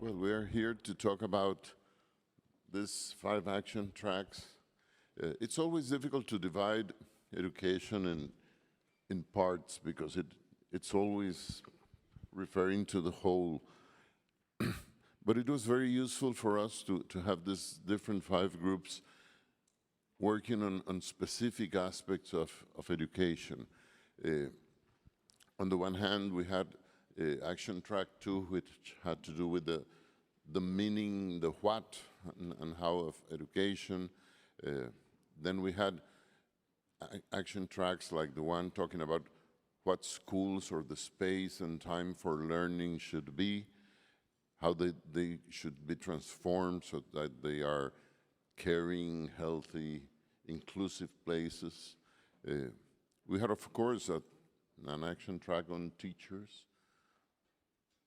Well, we are here to talk about these 5 action tracks. It's always difficult to divide education in parts because it's always referring to the whole. But it was very useful for us to have these different 5 groups working on specific aspects of education. On the one hand, we had Action Track 2, which had to do with the meaning, the what and how of education. Then we had action tracks like the one talking about what schools or the space and time for learning should be, how they should be transformed so that they are caring, healthy, inclusive places. We had, of course, an action track on teachers,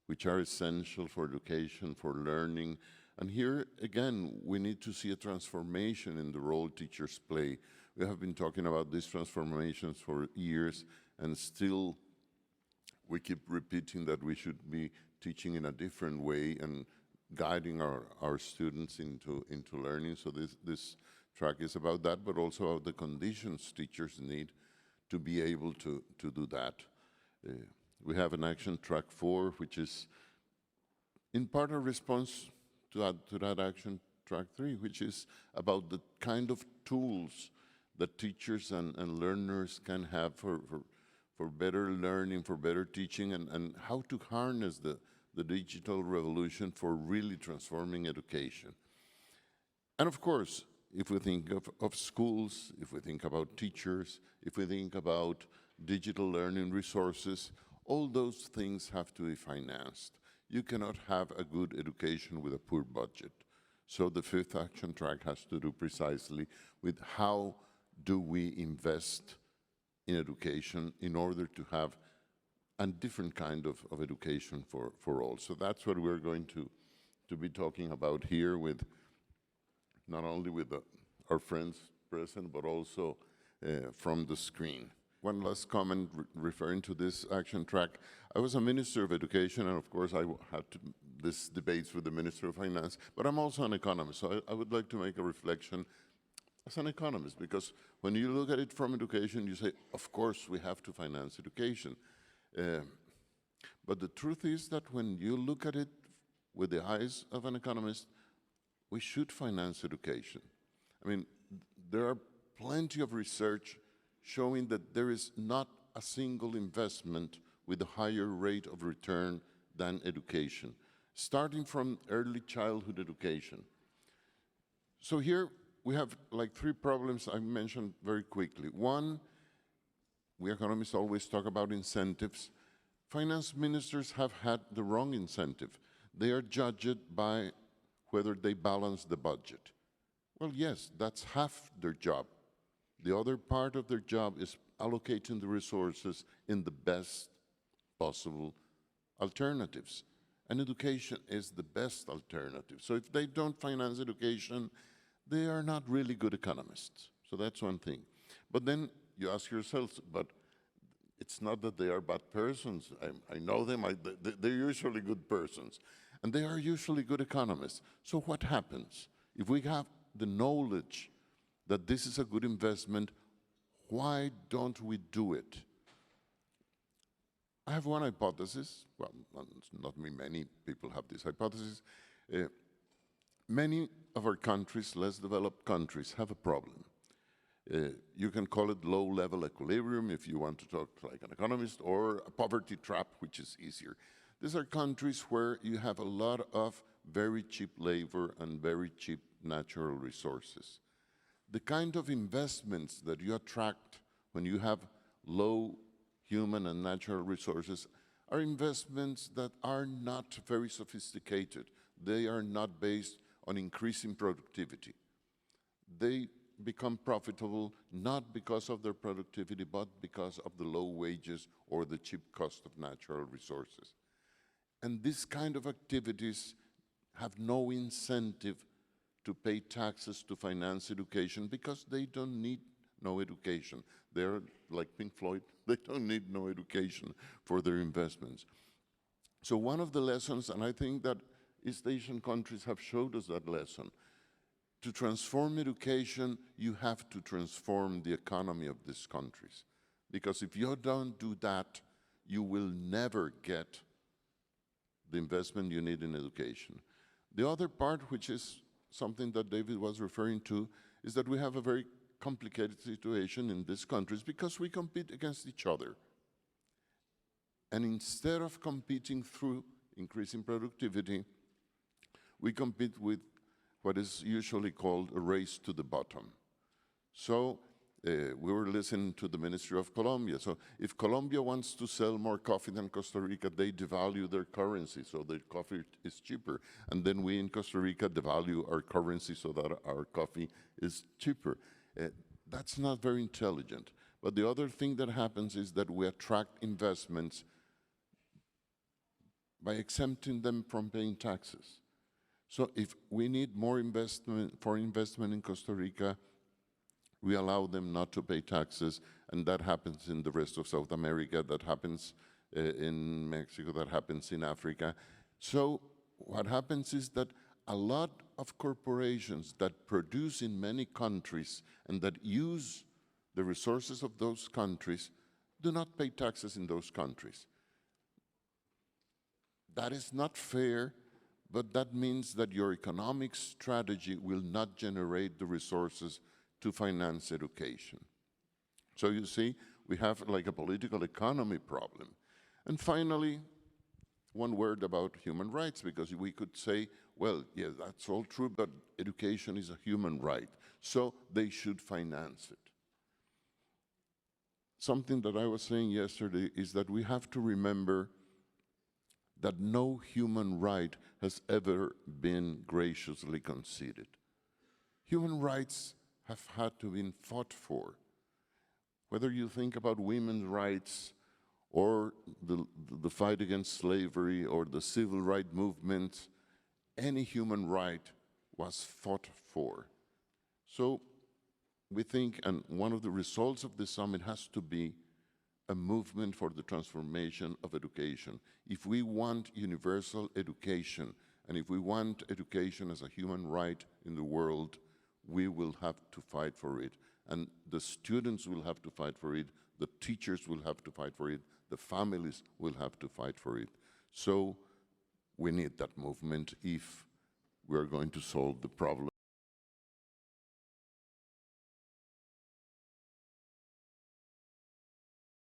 which are essential for education, for learning. And here, again, we need to see a transformation in the role teachers play. We have been talking about these transformations for years, and still we keep repeating that we should be teaching in a different way and guiding our students into learning. So this track is about that, but also about the conditions teachers need to be able to do that. We have an action track 4, which is in part a response to that action track 3, which is about the kind of tools that teachers and learners can have for better learning, for better teaching, and how to harness the digital revolution for really transforming education. And of course, if we think of schools, if we think about teachers, if we think about digital learning resources, all those things have to be financed. You cannot have a good education with a poor budget. So the 5th action track has to do precisely with how do we invest in education in order to have a different kind of education for all. So that's what we're going to be talking about here, with not only with our friends present, but also from the screen. One last comment referring to this action track. I was a Minister of Education, and of course I had these debates with the Minister of Finance, but I'm also an economist, so I would like to make a reflection as an economist, because when you look at it from education, you say, of course we have to finance education. But the truth is that when you look at it with the eyes of an economist, we should finance education. I mean, there are plenty of research showing that there is not a single investment with a higher rate of return than education, starting from early childhood education. So here we have like 3 problems I mentioned very quickly. One, we economists always talk about incentives. Finance ministers have had the wrong incentive. They are judged by whether they balance the budget. Well, yes, that's half their job. The other part of their job is allocating the resources in the best possible alternatives. And education is the best alternative. So if they don't finance education, they are not really good economists. So that's one thing. But then you ask yourselves, but it's not that they are bad persons. I know them, they're usually good persons. And they are usually good economists. So what happens? If we have the knowledge that this is a good investment, why don't we do it? I have one hypothesis. Well, not me, many people have this hypothesis. Many of our countries, less developed countries, have a problem. You can call it low-level equilibrium if you want to talk like an economist, or a poverty trap, which is easier. These are countries where you have a lot of very cheap labor and very cheap natural resources. The kind of investments that you attract when you have low human and natural resources are investments that are not very sophisticated. They are not based on increasing productivity. They become profitable not because of their productivity, but because of the low wages or the cheap cost of natural resources. And this kind of activities have no incentive to pay taxes to finance education because they don't need no education. They're like Pink Floyd, they don't need no education for their investments. So one of the lessons, and I think that East Asian countries have showed us that lesson. To transform education, you have to transform the economy of these countries. Because if you don't do that, you will never get the investment you need in education. The other part, which is something that David was referring to, is that we have a very complicated situation in these countries because we compete against each other. And instead of competing through increasing productivity, we compete with what is usually called a race to the bottom. So we were listening to the Ministry of Colombia. So if Colombia wants to sell more coffee than Costa Rica, they devalue their currency, so their coffee is cheaper. And then we in Costa Rica devalue our currency so that our coffee is cheaper. That's not very intelligent. But the other thing that happens is that we attract investments by exempting them from paying taxes. So if we need more foreign investment in Costa Rica, we allow them not to pay taxes, and that happens in the rest of South America, that happens in Mexico, that happens in Africa. So what happens is that a lot of corporations that produce in many countries and that use the resources of those countries do not pay taxes in those countries. That is not fair, but that means that your economic strategy will not generate the resources to finance education. So you see, we have like a political economy problem. And finally, one word about human rights, because we could say, well, yeah, that's all true, but education is a human right, so they should finance it. Something that I was saying yesterday is that we have to remember that no human right has ever been graciously conceded. Human rights have had to be fought for. Whether you think about women's rights or the fight against slavery or the civil rights movement, any human right was fought for. So we think, and one of the results of the summit has to be a movement for the transformation of education. If we want universal education, and if we want education as a human right in the world, we will have to fight for it. And the students will have to fight for it, the teachers will have to fight for it, the families will have to fight for it. So we need that movement if we're going to solve the problem